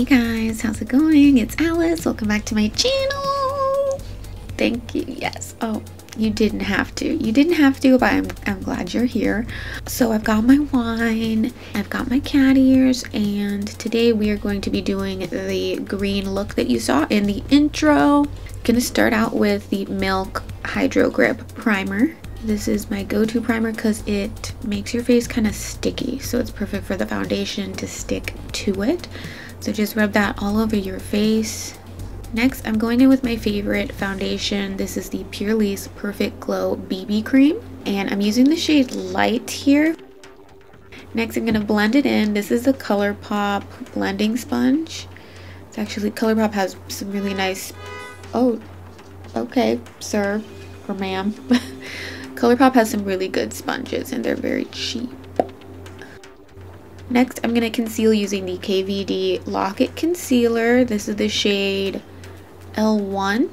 guys, how's it going? It's Alice. Welcome back to my channel. Thank you. Yes. Oh, you didn't have to. You didn't have to, but I'm glad you're here. So I've got my wine, I've got my cat ears, and today we are going to be doing the green look that you saw in the intro. Gonna start out with the Milk Hydro Grip Primer. This is my go-to primer because it makes your face kind of sticky, so it's perfect for the foundation to stick to it. So just rub that all over your face. Next, I'm going in with my favorite foundation. This is the Purlisse Perfect Glow BB Cream, and I'm using the shade Light here. Next, I'm going to blend it in. This is the Colourpop blending sponge. It's actually, Colourpop has some really nice, oh, okay, sir or ma'am. Colourpop has some really good sponges and they're very cheap. Next, I'm going to conceal using the KVD Locket Concealer. This is the shade L1,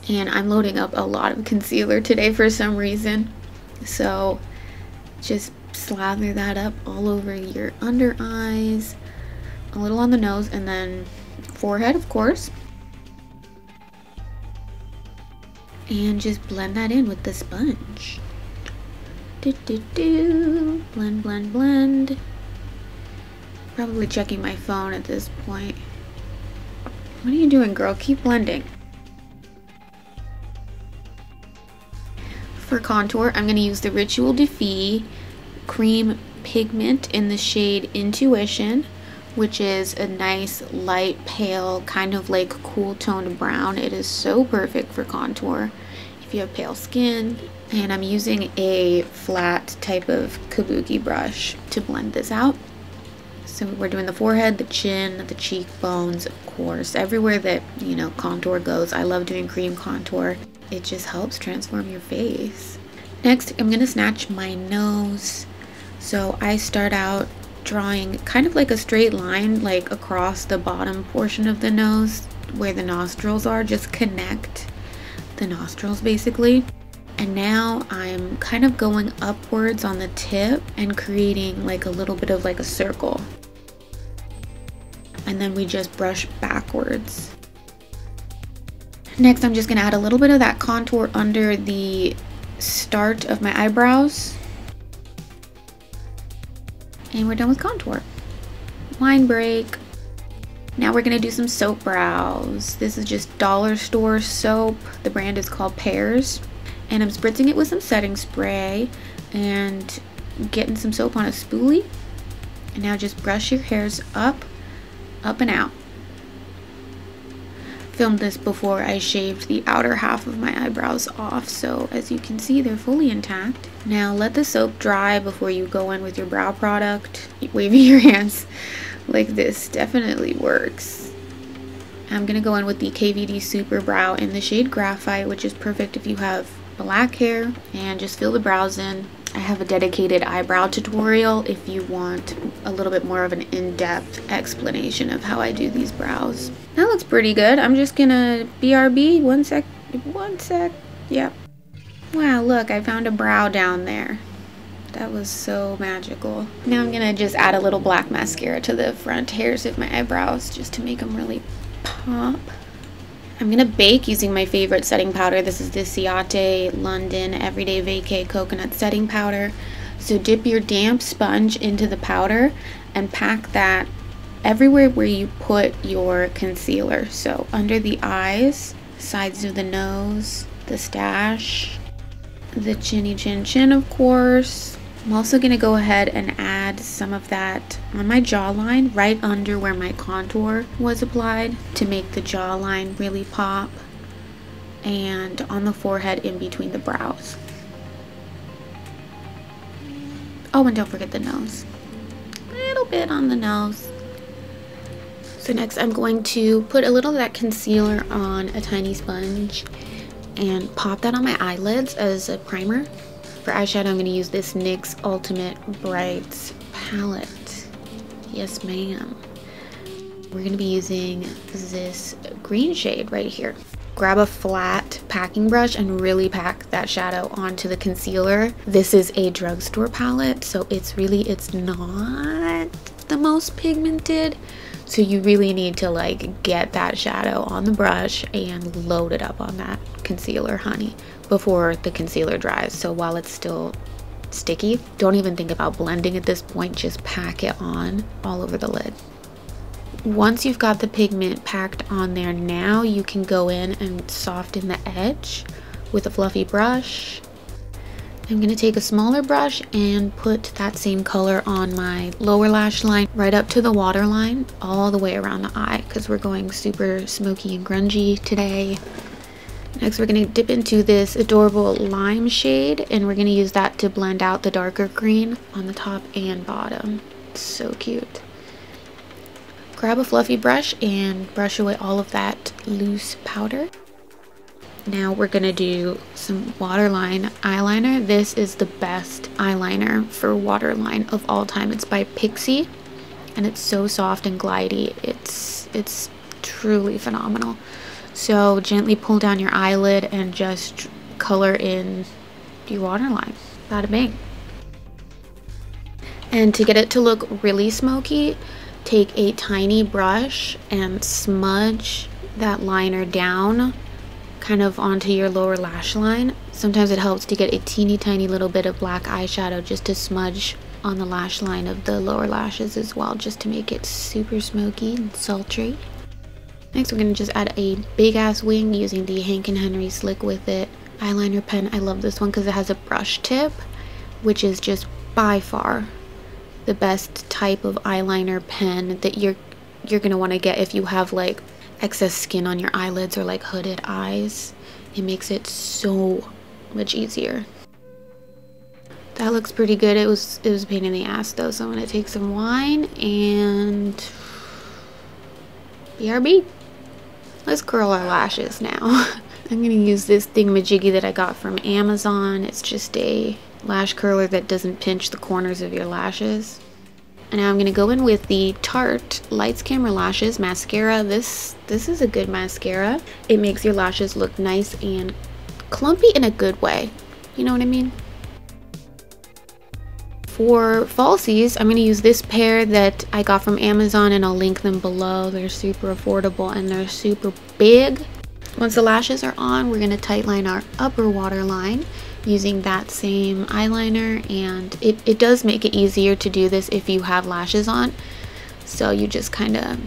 and I'm loading up a lot of concealer today for some reason. So just slather that up all over your under eyes, a little on the nose, and then forehead, of course. And just blend that in with the sponge. Blend, blend, blend. Probably checking my phone at this point. What are you doing, girl? Keep blending. For contour, I'm going to use the RituelDeFille Cream Pigment in the shade Intuition, which is a nice light pale, kind of like cool toned brown. It is so perfect for contour if you have pale skin. And I'm using a flat type of kabuki brush to blend this out. So we're doing the forehead, the chin, the cheekbones, of course, everywhere that, you know, contour goes. I love doing cream contour. It just helps transform your face. Next, I'm gonna snatch my nose. So I start out drawing kind of like a straight line, like across the bottom portion of the nose where the nostrils are. Just connect the nostrils basically. And now I'm kind of going upwards on the tip and creating like a little bit of like a circle. And then we just brush backwards. Next, I'm just gonna add a little bit of that contour under the start of my eyebrows. And we're done with contour. Line break. Now we're gonna do some soap brows. This is just dollar store soap. The brand is called Pears. And I'm spritzing it with some setting spray and getting some soap on a spoolie. And now just brush your hairs up and out. Filmed this before I shaved the outer half of my eyebrows off, so as you can see, they're fully intact. Now let the soap dry before you go in with your brow product. Waving your hands like this definitely works. I'm gonna go in with the KVD Superbrow in the shade Graphite, which is perfect if you have black hair, and just fill the brows in. I have a dedicated eyebrow tutorial if you want a little bit more of an in-depth explanation of how I do these brows. That looks pretty good. I'm just gonna BRB, one sec, yep. Wow, look, I found a brow down there. That was so magical. Now I'm gonna just add a little black mascara to the front hairs of my eyebrows just to make them really pop. I'm gonna bake using my favorite setting powder. This is the CiateLondon Everyday Vacay Coconut Setting Powder. So dip your damp sponge into the powder and pack that everywhere where you put your concealer. So under the eyes, sides of the nose, the stash, the chinny chin chin, of course. I'm also gonna go ahead and add some of that on my jawline, right under where my contour was applied, to make the jawline really pop, and on the forehead in between the brows. Oh, and don't forget the nose. A little bit on the nose. So next I'm going to put a little of that concealer on a tiny sponge and pop that on my eyelids as a primer. For eyeshadow, I'm going to use this NYX Ultimate Brights palette. Yes, ma'am. We're going to be using this green shade right here. Grab a flat packing brush and really pack that shadow onto the concealer. This is a drugstore palette, so it's not the most pigmented. So you really need to like get that shadow on the brush and load it up on that concealer, honey, before the concealer dries. So while it's still sticky, don't even think about blending at this point, just pack it on all over the lid. Once you've got the pigment packed on there, now you can go in and soften the edge with a fluffy brush. I'm going to take a smaller brush and put that same color on my lower lash line right up to the waterline, all the way around the eye, because we're going super smoky and grungy today. Next, we're going to dip into this adorable lime shade, and we're going to use that to blend out the darker green on the top and bottom. It's so cute. Grab a fluffy brush and brush away all of that loose powder. Now we're going to do some waterline eyeliner. This is the best eyeliner for waterline of all time. It's by Pixie, and it's so soft and glidey. It's truly phenomenal. So gently pull down your eyelid and just color in your waterline. Bada bing. And to get it to look really smoky, take a tiny brush and smudge that liner down kind of onto your lower lash line. Sometimes it helps to get a teeny tiny little bit of black eyeshadow just to smudge on the lash line of the lower lashes as well, just to make it super smoky and sultry. Next, we're going to just add a big ass wing using the Hank and Henry Slick With It eyeliner pen. I love this one because it has a brush tip, which is just by far the best type of eyeliner pen that you're gonna want to get if you have like excess skin on your eyelids or like hooded eyes. It makes it so much easier. That looks pretty good. It was a pain in the ass though, so I'm gonna take some wine and BRB. Let's curl our lashes now. I'm gonna use this thingamajiggy that I got from Amazon. It's just a lash curler that doesn't pinch the corners of your lashes. And now I'm gonna go in with the Tarte Lights Camera Lashes mascara. This is a good mascara. It makes your lashes look nice and clumpy in a good way. You know what I mean? For falsies, I'm going to use this pair that I got from Amazon, and I'll link them below. They're super affordable and they're super big. Once the lashes are on, we're going to tightline our upper waterline using that same eyeliner, and it does make it easier to do this if you have lashes on. So you just kind of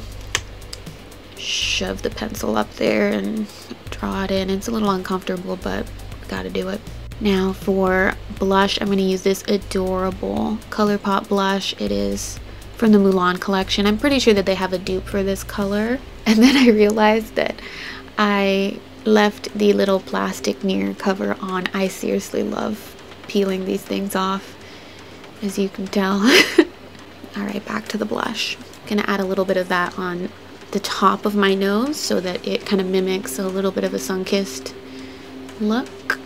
shove the pencil up there and draw it in. It's a little uncomfortable, but gotta do it. Now for blush, I'm going to use this adorable Colourpop blush. It is from the Mulan collection. I'm pretty sure that they have a dupe for this color. And then I realized that I left the little plastic mirror cover on. I seriously love peeling these things off, as you can tell. Alright, back to the blush. I'm going to add a little bit of that on the top of my nose so that it kind of mimics a little bit of a sun-kissed look.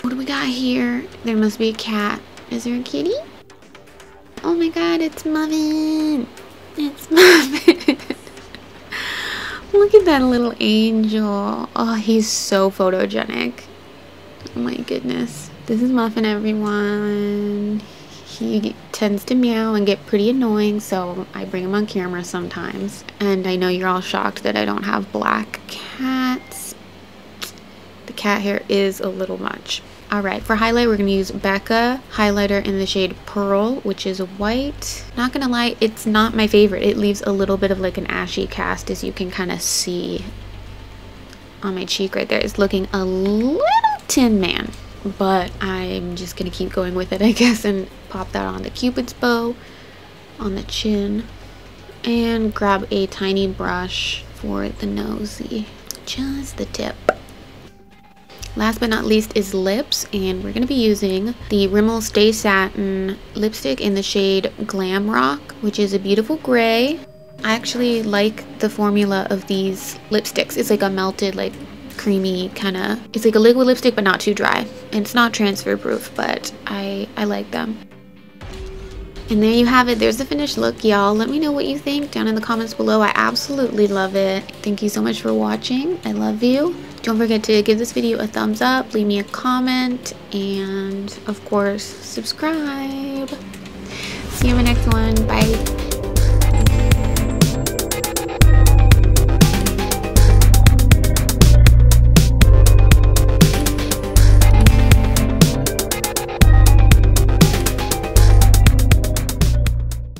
What do we got here? There must be a cat. Is there a kitty? Oh my god, it's Muffin! It's Muffin! Look at that little angel. Oh, he's so photogenic. Oh my goodness. This is Muffin, everyone. He tends to meow and get pretty annoying, so I bring him on camera sometimes. And I know you're all shocked that I don't have black cats. The cat hair is a little much. Alright, for highlight, we're going to use Becca highlighter in the shade Pearl, which is white. Not gonna lie, it's not my favorite. It leaves a little bit of like an ashy cast, as you can kind of see on my cheek right there. It's looking a little Tin Man, but I'm just going to keep going with it, I guess, and pop that on the Cupid's bow, on the chin, and grab a tiny brush for the nosy, just the tip. Last but not least is lips, and we're going to be using the Rimmel Stay Satin lipstick in the shade Glam Rock, which is a beautiful gray. I actually like the formula of these lipsticks. It's like a melted, like creamy kind of, it's like a liquid lipstick but not too dry. And it's not transfer proof, but I like them. And there you have it. There's the finished look, y'all. Let me know what you think down in the comments below. I absolutely love it. Thank you so much for watching. I love you. Don't forget to give this video a thumbs up, leave me a comment, and of course, subscribe. See you in my next one. Bye.